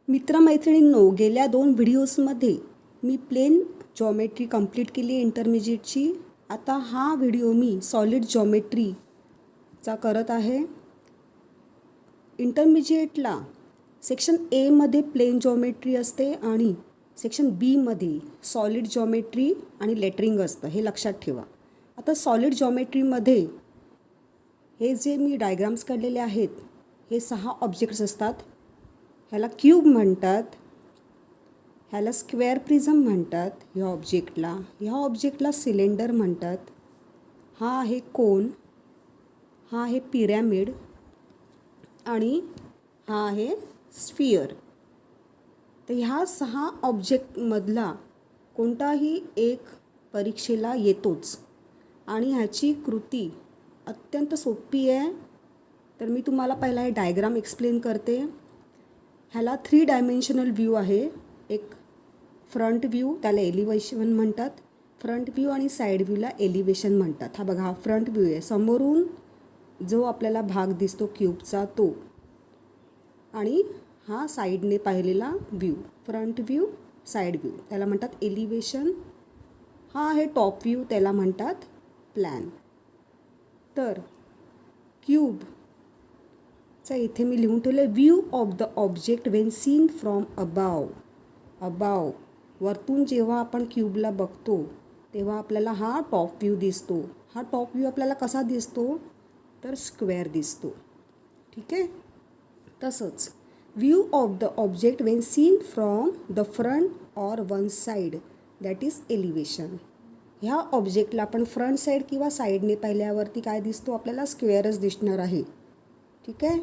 मित्रमैत्रिणींनो, गेल्या 2 व्हिडिओजमध्ये मी plain geometry complete केली आहे इंटरमिजिएटची. आता हा व्हिडिओ मी सॉलिड जॉमेट्रीचा करत आहे. इंटरमिजिएटला सेक्शन एमध्ये प्लेन जॉमेट्री असते आणि सेक्शन बीमध्ये सॉलिड जॉमेट्री आणि लेटरिंग असतं, हे लक्षात ठेवा. आता सॉलिड जॉमेट्रीमध्ये हे जे मी डायग्राम्स काढलेले आहेत हे 6 ऑब्जेक्ट्स असतात. ह्याला क्यूब म्हणतात, ह्याला स्क्वेअर प्रिझम म्हणतात, ह्या ऑब्जेक्टला सिलेंडर म्हणतात. हा आहे कोन, हा आहे पिरॅमिड आणि हा आहे स्फिअर. तर ह्या 6 ऑब्जेक्टमधला कोणताही एक परीक्षेला येतोच आणि ह्याची कृती अत्यंत सोपी आहे. तर मी तुम्हाला पहिला हे डायग्राम एक्सप्लेन करते. ह्याला 3 डायमेन्शनल व्ह्यू आहे. एक फ्रंट व्ह्यू, त्याला एलिव्हेशन म्हणतात. फ्रंट व्ह्यू आणि साईड व्ह्यूला एलिव्हेशन म्हणतात. हा बघा, हा फ्रंट व्ह्यू आहे, समोरून जो आपल्याला भाग दिसतो क्यूबचा तो, आणि हा साईडने पाहिलेला view, front view, side view, त्याला म्हणतात एलिव्हेशन. हा आहे टॉप व्ह्यू, त्याला म्हणतात प्लॅन. तर क्यूबचा इथे मी लिहून ठेवलं आहे view of the object when seen from above. वरतून जेव्हा आपण क्यूबला बघतो तेव्हा आपल्याला हा टॉप व्ह्यू दिसतो. हा टॉप व्ह्यू आपल्याला कसा दिसतो तर स्क्वेअर दिसतो. ठीक आहे. तसंच view of the object when seen from the front or one side, that is elevation. ह्या ऑब्जेक्टला आपण फ्रंट साईड किंवा साईडने पाहिल्यावरती काय दिसतो आपल्याला स्क्वेअरच दिसणार आहे. ठीक आहे.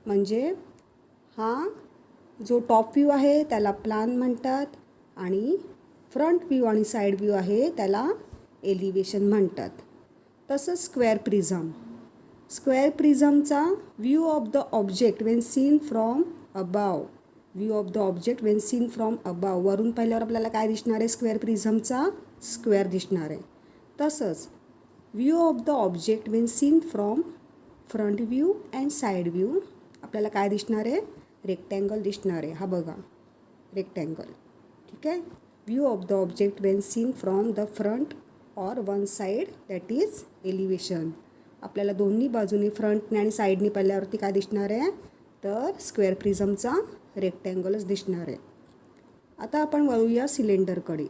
म्हणजे हा जो टॉप व्ह्यू आहे त्याला प्लॅन म्हणतात आणि फ्रंट व्ह्यू आणि साईड व्ह्यू आहे त्याला एलिव्हेशन म्हणतात. तसंच स्क्वेअर प्रिझमचा view of the object when seen from above. वरून पाहिल्यावर आपल्याला काय दिसणार आहे, स्क्वेअर प्रिझमचा स्क्वेअर दिसणार आहे. तसंच view of the object when seen from front view and side view आपल्याला काय दिसणार आहे, रेक्टँगल दिसणार आहे. हा बघा, रेक्टँगल. ठीक आहे. View of the object when seen from the front or one side, that is elevation. आपल्याला दोन्ही बाजूने फ्रंटने आणि साईडने पाहिल्यावरती काय दिसणार आहे तर स्क्वेअर प्रिझमचा रेक्टँगलच दिसणार आहे. आता आपण वळूया सिलेंडरकडे.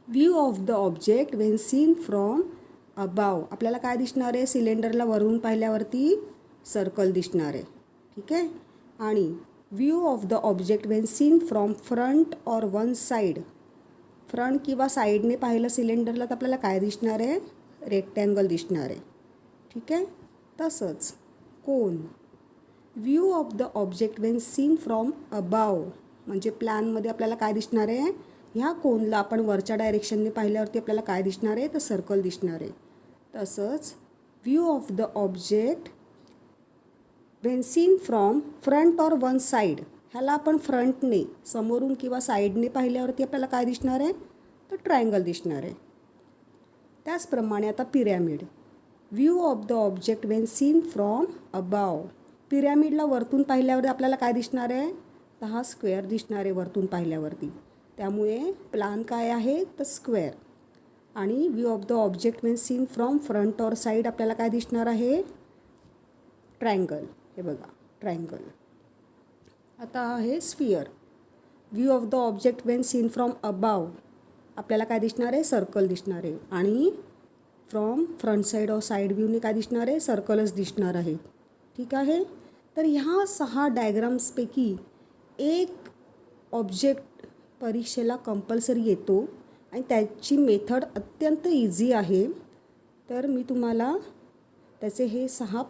View of the object when seen from above आपल्याला काय दिसणार आहे, सिलेंडरला वरून पाहिल्यावरती सर्कल दिसणार आहे. ठीक आहे. आणि view of the object when seen from front or one side, front किंवा साईडने पाहिलं सिलेंडरला तर आपल्याला काय दिसणार आहे, रेक्टँगल दिसणार आहे. ठीक आहे. तसंच cone, view of the object when seen from above म्हणजे प्लॅनमध्ये आपल्याला काय दिसणार आहे, ह्या कोनला आपण वरच्या डायरेक्शनने पाहिल्यावरती आपल्याला काय दिसणार आहे तर सर्कल दिसणार आहे. तसंच view of the object when seen from front or one side, ह्याला आपण फ्रंटने समोरून किंवा साईडने पाहिल्यावरती आपल्याला काय दिसणार आहे तर ट्रायंगल दिसणार आहे. त्याचप्रमाणे आता pyramid. View of the object when seen from above, पिरॅमिडला वरतून पाहिल्यावर आपल्याला काय दिसणार आहे तर हा स्क्वेअर दिसणार आहे वरतून पाहिल्यावरती. त्यामुळे प्लॅन काय आहे तर स्क्वेअर. आणि view of the object when seen from front or side आपल्याला काय दिसणार आहे, ट्रायंगल. हे बघा, ट्रायंगल. आता आहे sphere. View of the object when seen from above आपल्याला काय दिसणार आहे, सर्कल दिसणार आहे. आणि from front side or side व्ह्यूने काय दिसणार आहे, सर्कलच दिसणार आहे. ठीक आहे. तर ह्या 6 डायग्राम्सपैकी एक ऑब्जेक्ट परीक्षेला कंपल्सरी येतो आणि त्याची मेथड अत्यंत इझी आहे. तर मी तुम्हाला त्याचे हे 6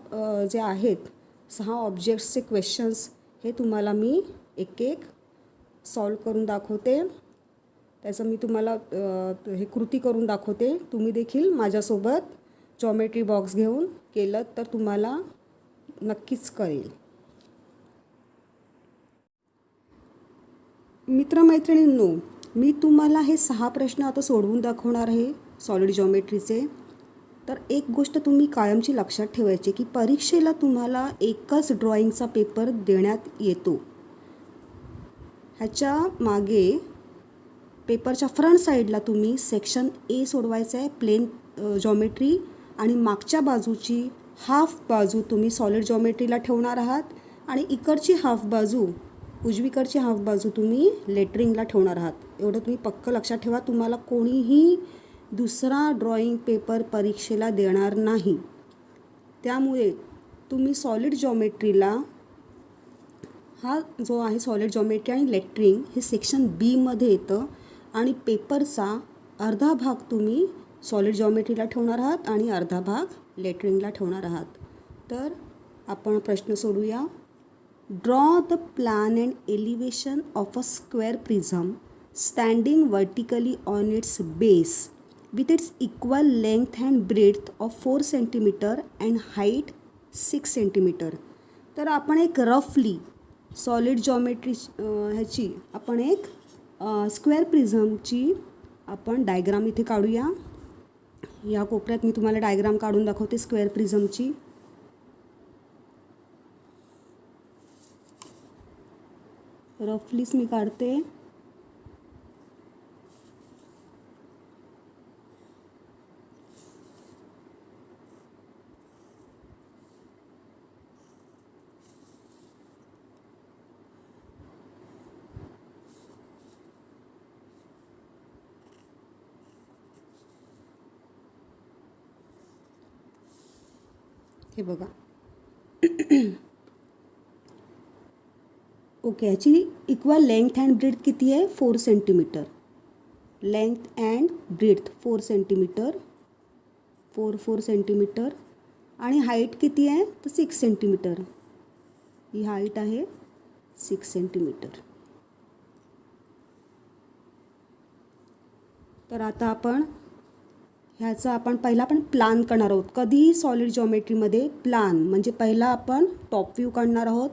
जे आहेत 6 ऑब्जेक्ट्सचे क्वेश्चन्स हे तुम्हाला मी एक एक सॉल्व करून दाखवते. त्याचं मी तुम्हाला हे कृती करून दाखवते. तुम्ही देखील माझ्यासोबत जॉमेट्री बॉक्स घेऊन केलं तर तुम्हाला नक्कीच कळेल. मित्रमैत्रिणींनो, मी तुम्हाला हे 6 प्रश्न आता सोडवून दाखवणार आहे सॉलिड जॉमेट्रीचे. तर एक गोष्ट तुम्ही कायमची लक्षात ठेवायची की परीक्षेला तुम्हाला एकच ड्रॉइंगचा पेपर देण्यात येतो. ह्याच्या मागे पेपरच्या फ्रंट साईडला तुम्ही सेक्शन ए सोडवायचं आहे, प्लेन जॉमेट्री, आणि मागच्या बाजूची हाफ बाजू तुम्ही सॉलिड जॉमेट्रीला ठेवणार आहात आणि इकडची हाफ बाजू, उजवीकडची हाफ बाजू तुम्ही लेटरिंगला ठेवणार आहात. एवढं तुम्ही पक्कं लक्षात ठेवा. तुम्हाला कोणीही दुसरा ड्रॉइंग पेपर परीक्षेला देणार नाही. त्यामुळे तुम्ही सॉलिड जॉमेट्रीला, हा जो आहे सॉलिड जॉमेट्री आणि लेटरिंग हे सेक्शन बीमध्ये येतं आणि पेपरचा अर्धा भाग तुम्ही सॉलिड जॉमेट्रीला ठेवणार आहात आणि अर्धा भाग लेटरिंगला ठेवणार आहात. तर आपण प्रश्न सोडूया. Draw the plan and elevation of a square prism standing vertically on its base with its equal length and breadth of 4 centimetre and height 6 centimetre. तर आपण एक रफली सॉलिड जॉमेट्री ह्याची आपण एक स्क्वेअर प्रिझमची आपण डायग्राम इथे काढूया. या कोपऱ्यात मी तुम्हाला डायग्राम काढून दाखवते स्क्वेअर प्रिझमची. रफलीच मी काढते. हे बघा. ओके, याची इक्वल लेंथ अँड ब्रेड्थ किती आहे? 4 centimetre. Length and breadth 4 centimetre, 4 centimetre. आणि हाईट किती आहे? तर 6 सेंटीमीटर. ही हाईट आहे 6 सेंटीमीटर. तर आता आपण ह्याचा पहिला प्लान करणार आहोत. कधीही सॉलिड जॉमेट्रीमध्ये प्लान म्हणजे पहिला आपण टॉप व्ह्यू काढणार आहोत.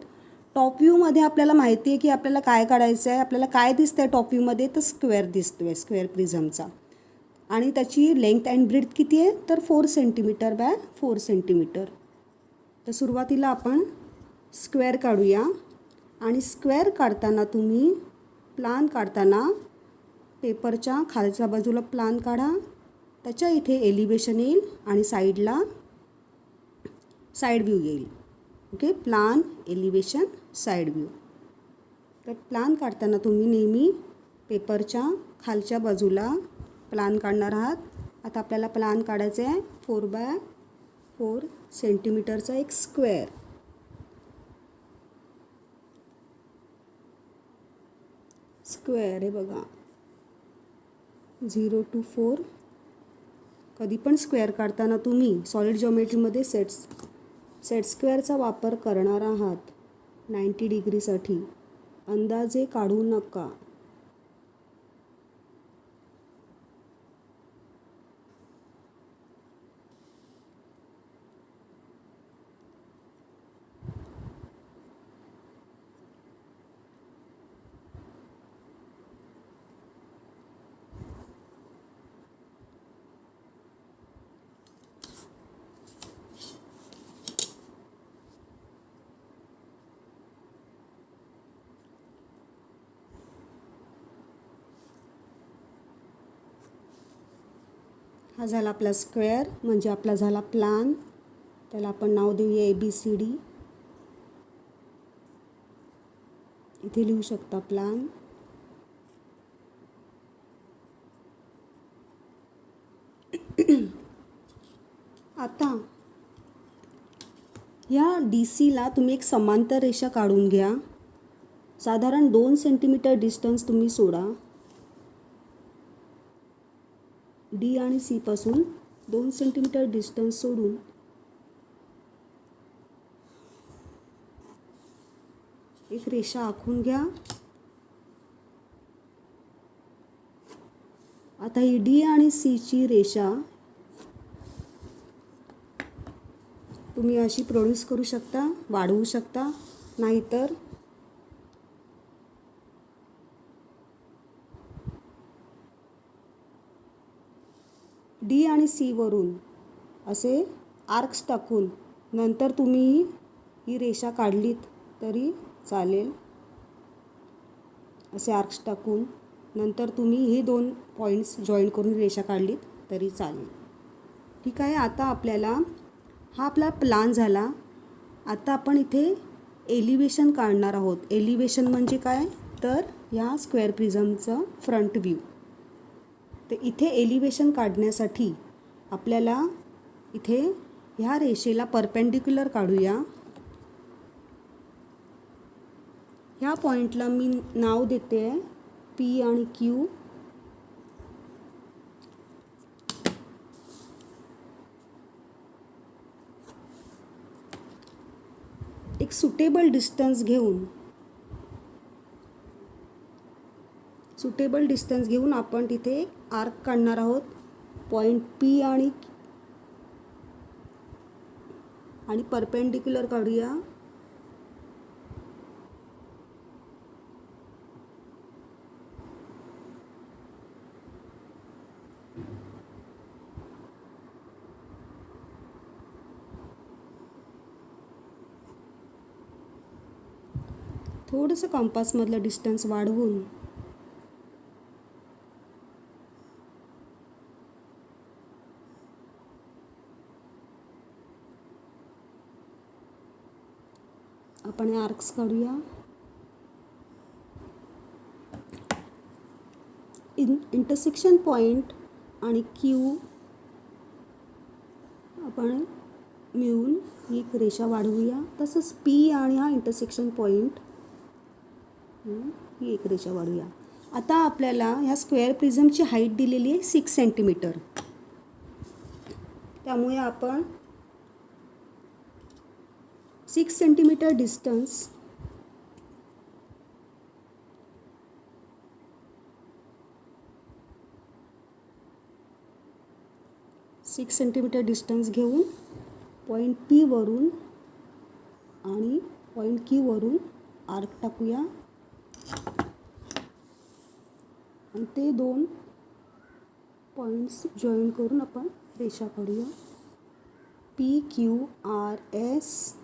टॉप व्ह्यूमध्ये आपल्याला माहिती आहे की आपल्याला काय काढायचं आहे. आपल्याला काय दिसतं आहे टॉप व्ह्यूमध्ये? तर स्क्वेअर दिसतो आहे, स्क्वेअर प्रिझमचा. आणि त्याची लेंथ अँड ब्रेड्थ किती आहे? तर 4 सेंटीमीटर बाय 4 सेंटीमीटर. तर सुरुवातीला आपण स्क्वेअर काढूया. आणि स्क्वेअर काढताना तुम्ही प्लान काढताना पेपरच्या खालच्या बाजूला प्लान काढा. त्याच्या इथे एलिव्हेशन येईल आणि साईडला साईड व्ह्यू येईल. Okay, plan, elevation, side view. तर प्लान काढताना तुम्ही नेहमी पेपरच्या खालच्या बाजूला प्लान काढणार आहात. आता आपल्याला प्लान काढायचं आहे 4 बाय 4 सेंटीमीटरचा एक स्क्वेअर. स्क्वेअर हे बघा 0 to 4. कधी पण स्क्वेअर काढताना तुम्ही सॉलिड जॉमेट्रीमध्ये सेट स्क्वेअरचा वापर करणार आहात 90 डिग्रीसाठी. अंदाजे काढू नका. हा झाला आपला स्क्वेअर म्हणजे आपला झाला प्लान. त्याला आपण नाव देऊया ABCD. इथे लिहू शकता प्लान. आता या DCला तुम्ही एक समांतर रेषा काढून घ्या. साधारण 2 सेंटीमीटर डिस्टन्स तुम्ही सोडा. D आणि C पासून 2 सेंटीमीटर डिस्टन्स सोडून एक रेषा आखून घ्या. आता ही D आणि C ची रेषा तुम्ही अशी प्रोड्यूस करू शकता, वाढवू शकता. नाहीतर D आणि C वरून असे आर्क्स टाकून नंतर तुम्ही ही रेषा काढलीत तरी चालेल. असे आर्क्स टाकून नंतर तुम्ही हे 2 पॉईंट्स जॉईन करून रेषा काढलीत तरी चालेल. ठीक आहे. आता आपल्याला हा आपला प्लान झाला. आता आपण इथे एलिव्हेशन काढणार आहोत. एलिव्हेशन म्हणजे काय, तर ह्या स्क्वेअर प्रिझमचं फ्रंट व्ह्यू. तर इथे एलिव्हेशन काढण्यासाठी आपल्याला इथे ह्या रेषेला परपेंडिक्युलर काढूया. ह्या पॉईंटला मी नाव देते आहे पी आणि क्यू. एक सुटेबल डिस्टन्स घेऊन आपण तिथे आर्क काढणार आहोत. पॉईंट पी आणि परपेंडिक्युलर काढूया. थोडंसं कंपासमधलं डिस्टन्स वाढवून आपण हे आर्क्स काढूया. इंटरसेक्शन पॉईंट आणि क्यू आपण मिळून ही एक रेषा वाढवूया. तसंच पी आणि हा इंटरसेक्शन पॉईंट ही एक रेषा वाढवूया. आता आपल्याला ह्या स्क्वेअर प्रिझमची हाईट दिलेली आहे 6 सेंटीमीटर. त्यामुळे आपण 6 सेंटीमीटर डिस्टन्स घेऊन पॉईंट पी वरून आणि पॉईंट क्यू वरून आर्क टाकूया आणि ते 2 पॉईंट्स जॉईन करून आपण रेषा काढूया. P Q R S.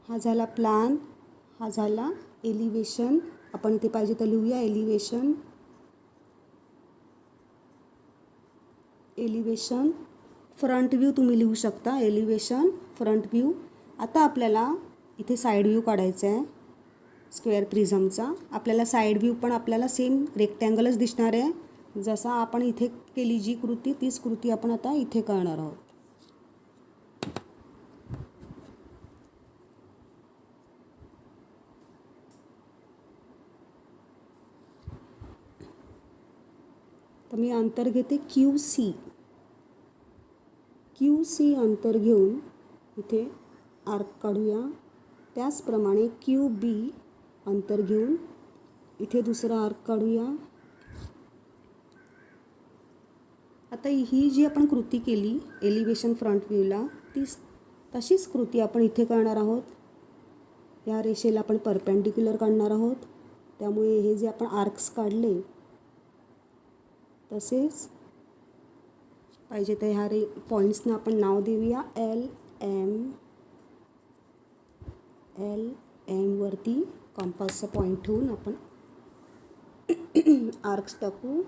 हा झाला प्लॅन. हा झाला एलिव्हेशन. आपण इथे पाहिजे तर लिहूया एलिव्हेशन. फ्रंट व्ह्यू तुम्ही लिहू शकता. Elevation front view. आता आपल्याला इथे साईड व्ह्यू काढायचा आहे स्क्वेअर प्रिझमचा. आपल्याला साईड व्ह्यू पण आपल्याला सेम रेक्टँगलच दिसणार आहे. जसा आपण इथे केली जी कृती तीच कृती आपण आता इथे करणार आहोत. तर मी अंतर घेते QC अंतर घेऊन इथे आर्क काढूया. त्याचप्रमाणे QB अंतर घेऊन इथे दुसरा आर्क काढूया. आता ही जी आपण कृती केली एलिव्हेशन फ्रंट व्ह्यूला तशीच कृती आपण इथे करणार आहोत. या रेषेला आपण परपेंडिक्युलर काढणार आहोत. त्यामुळे हे जे आपण आर्क्स काढले तसेच पाहिजे तर ह्या पॉईंट्सना आपण नाव देऊया एल एम वरती कंपासचा पॉईंट ठेवून आपण आर्क्स टाकू.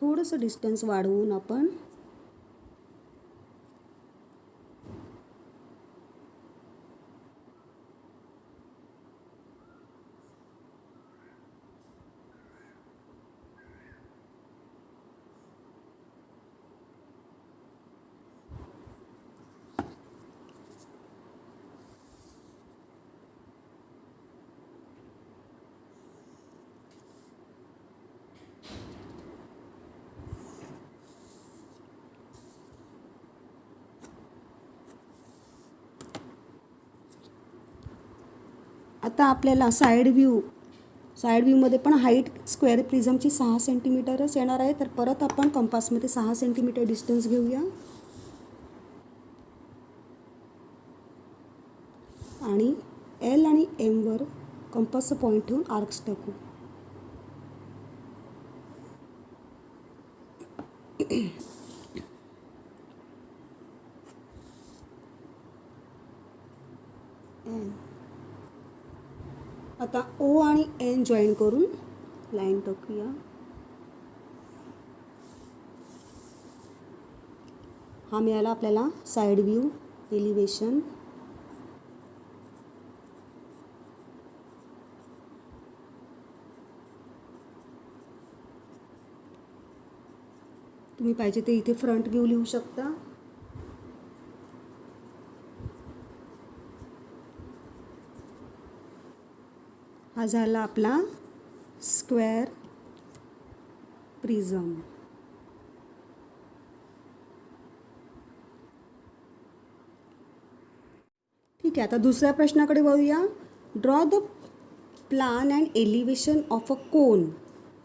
थोडंसं डिस्टन्स वाढवून आपण आता आपल्याला साईड व्ह्यूमध्ये पण हाईट स्क्वेअर प्रिझमची 6 सेंटीमीटरच येणार आहे. तर परत आपण कंपासमध्ये 6 सेंटीमीटर डिस्टन्स घेऊया. आणि एल आणि एमवर कंपासचं पॉईंट ठेवून आर्क्स टाकू. आता ओ आणि एन जॉईन करून लाईन टाकूया. हा मिळाला आपल्याला साईड व्ह्यू एलिव्हेशन. तुम्ही पाहिजे ते इथे फ्रंट व्ह्यू लिहू शकता. हा झाला आपला स्क्वेअर प्रिझम. ठीक आहे, आता दुसऱ्या प्रश्नाकडे वळूया. Draw the plan and elevation of a cone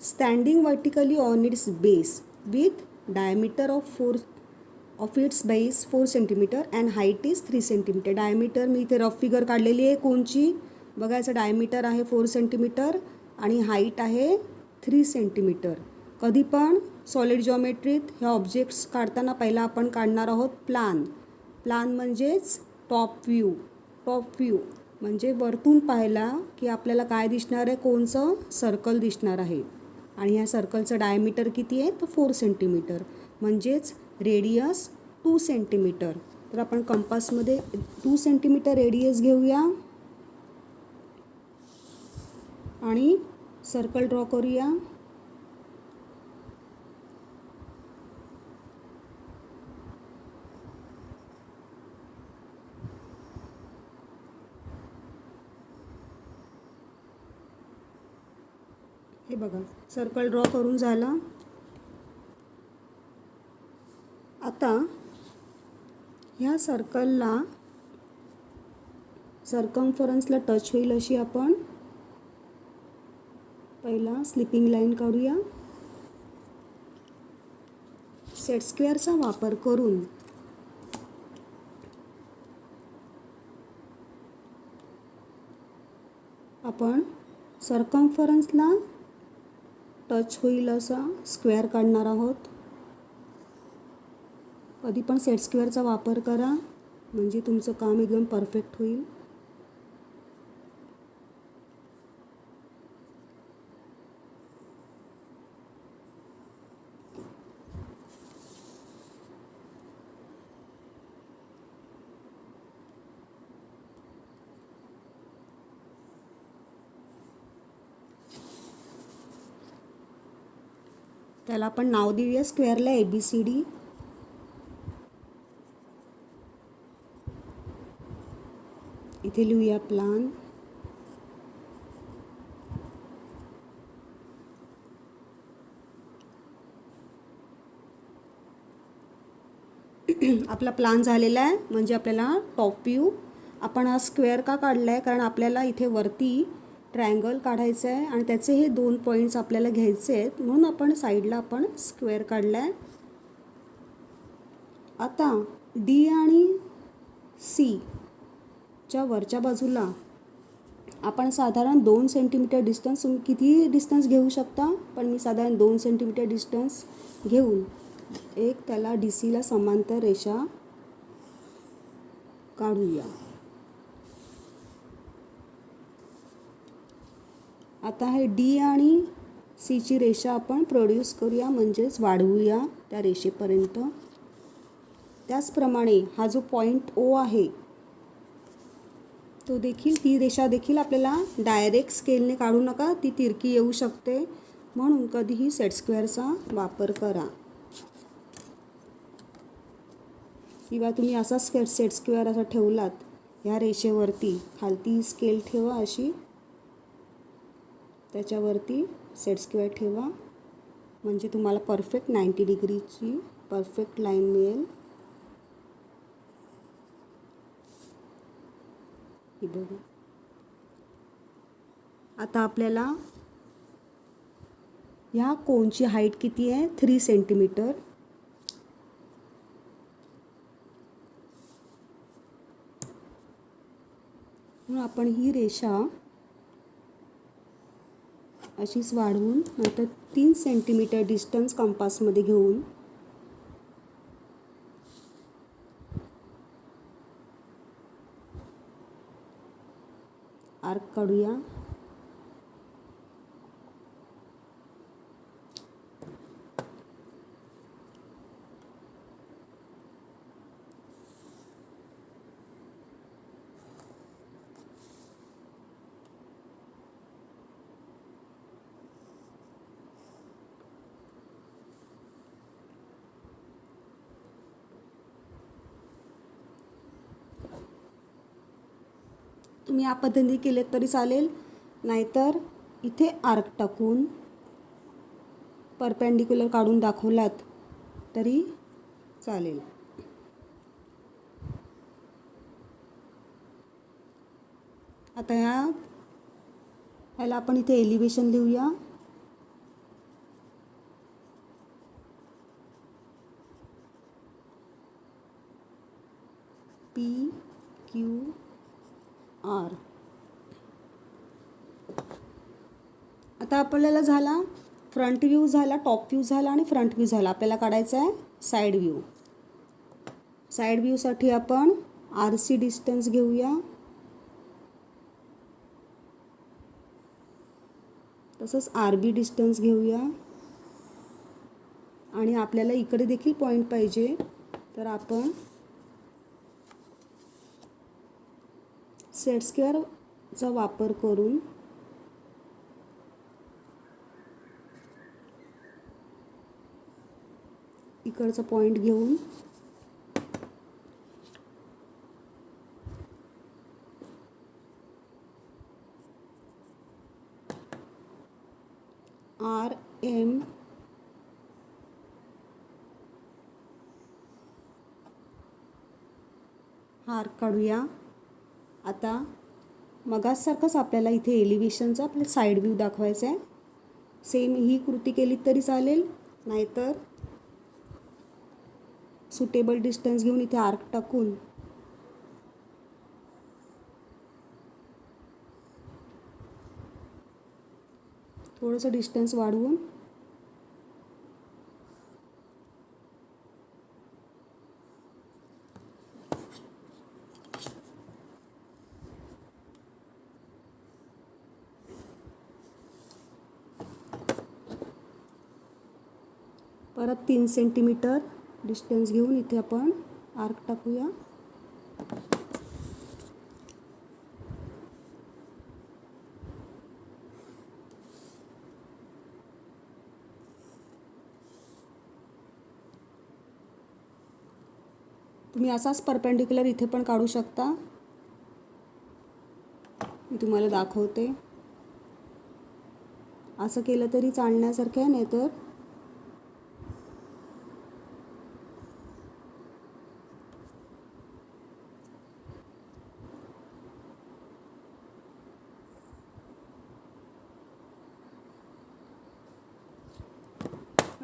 standing vertically on its base with diameter of its base 4 centimetre and height is 3 centimetre. Diameter मी इथे रफ फिगर काढलेली आहे कोनची. बघायचं डायमीटर आहे 4 सेंटीमीटर आणि हाईट आहे 3 सेंटीमीटर. कधी पण सॉलिड जॉमेट्रीत ह्या ऑब्जेक्ट्स काढताना पहिला आपण काढणार आहोत प्लान. प्लान म्हणजेच टॉप व्ह्यू म्हणजे वरतून पाहिला की आपल्याला काय दिसणार आहे, कोणचं सर्कल दिसणार आहे. आणि ह्या सर्कलचं डायमीटर किती आहे तर 4 सेंटीमीटर म्हणजेच रेडियस 2 सेंटीमीटर. तर आपण कंपासमध्ये 2 सेंटीमीटर रेडियस घेऊया आणि सर्कल ड्रॉ करूया. हे बघा सर्कल ड्रॉ करून झाला. आता ह्या सर्कलला सर्कम्फरन्सला टच होईल अशी आपण पहिला स्लिपिंग लाईन काढूया. सेट स्क्वेअरचा वापर करून आपण सर्कम्फरन्सला टच होईल असा स्क्वेअर काढणार आहोत. कधी पण सेट स्क्वेअरचा वापर करा म्हणजे तुमचं काम एकदम परफेक्ट होईल. त्याला आपण नाव देऊया स्क्वेअरला ABCD. इथे लिहूया प्लान. आपला प्लान झालेला आहे म्हणजे आपल्याला टॉप व्ह्यू. आपण हा स्क्वेअर का काढला आहे कारण आपल्याला इथे वरती ट्रायंगल काढायचं आहे आणि त्याचे हे 2 पॉईंट्स आपल्याला घ्यायचे आहेत म्हणून आपण साईडला आपण स्क्वेअर काढला आहे. आता D आणि C च्या वरच्या बाजूला आपण साधारण 2 सेंटीमीटर डिस्टन्स, तुम्ही किती डिस्टन्स घेऊ शकता पण मी साधारण 2 सेंटीमीटर डिस्टन्स घेऊन एक त्याला DCला समांतर रेषा काढूया. आता हे D आणि C ची रेषा आपण प्रोड्यूस करूया म्हणजेच वाढवूया त्या रेषेपर्यंत. त्याचप्रमाणे हा जो पॉईंट O आहे तो देखील, ती रेषा देखील आपल्याला डायरेक्ट स्केलने काढू नका, ती तिरकी येऊ शकते म्हणून कधीही सेट स्क्वेअरचा वापर करा. किंवा तुम्ही असा सेट स्क्वेअर असा ठेवलात ह्या रेषेवरती, खालती स्केल ठेवा अशी, त्याच्यावरती सेट स्क्वेअर ठेवा म्हणजे तुम्हाला परफेक्ट 90 डिग्रीची परफेक्ट लाईन मिळेल. ही बघा. आता आपल्याला ह्या कोनची हाईट किती आहे 3 सेंटीमीटर. म्हणून आपण ही रेषा अशीच वाढवून नंतर 3 सेंटीमीटर डिस्टन्स कंपासमध्ये घेऊन आर्क काढूया. तुम्ही या पद्धतीने केलेत तरी चालेल, नाहीतर इथे आर्क टाकून परपेंडिक्युलर काढून दाखवलात तरी चालेल. आता ह्याला आपण इथे एलिव्हेशन लिहूया. PQR. आता आपल्याला झाला फ्रंट व्ह्यू झाला, टॉप व्ह्यू झाला आणि फ्रंट व्ह्यू झाला. आपल्याला काढायचा आहे साईड व्ह्यू. साईड व्ह्यूसाठी आपण RC डिस्टन्स घेऊया. तसंच RB डिस्टन्स घेऊया. आणि आपल्याला इकडे देखील पॉईंट पाहिजे, तर आपण सेट स्क्वेअरचा वापर करून इकडचा पॉईंट घेऊन RM आर्क काढूया. आता मगासारखंच आपल्याला इथे एलिव्हेशनचा आपल्या साईड व्ह्यू दाखवायचा आहे. सेम ही कृती केली तरी चालेल, नाहीतर सुटेबल डिस्टन्स घेऊन इथे आर्क टाकून थोडंसं डिस्टन्स वाढवून परत 3 सेंटीमीटर डिस्टन्स घेऊन इथे आपण आर्क टाकूया. तुम्ही असाच परपेंडिक्युलर इथे पण काढू शकता. मी तुम्हाला दाखवते. असं केलं तरी चालण्यासारखं आहे, नाही तर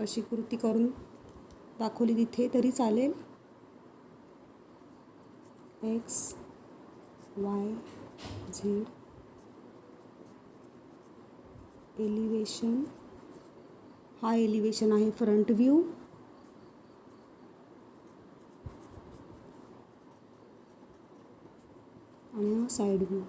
अशी कृती करून दाखवली तिथे तरी चालेल. X, Y, Z elevation. हा एलिव्हेशन आहे फ्रंट व्ह्यू. आणि हा साईड व्ह्यू.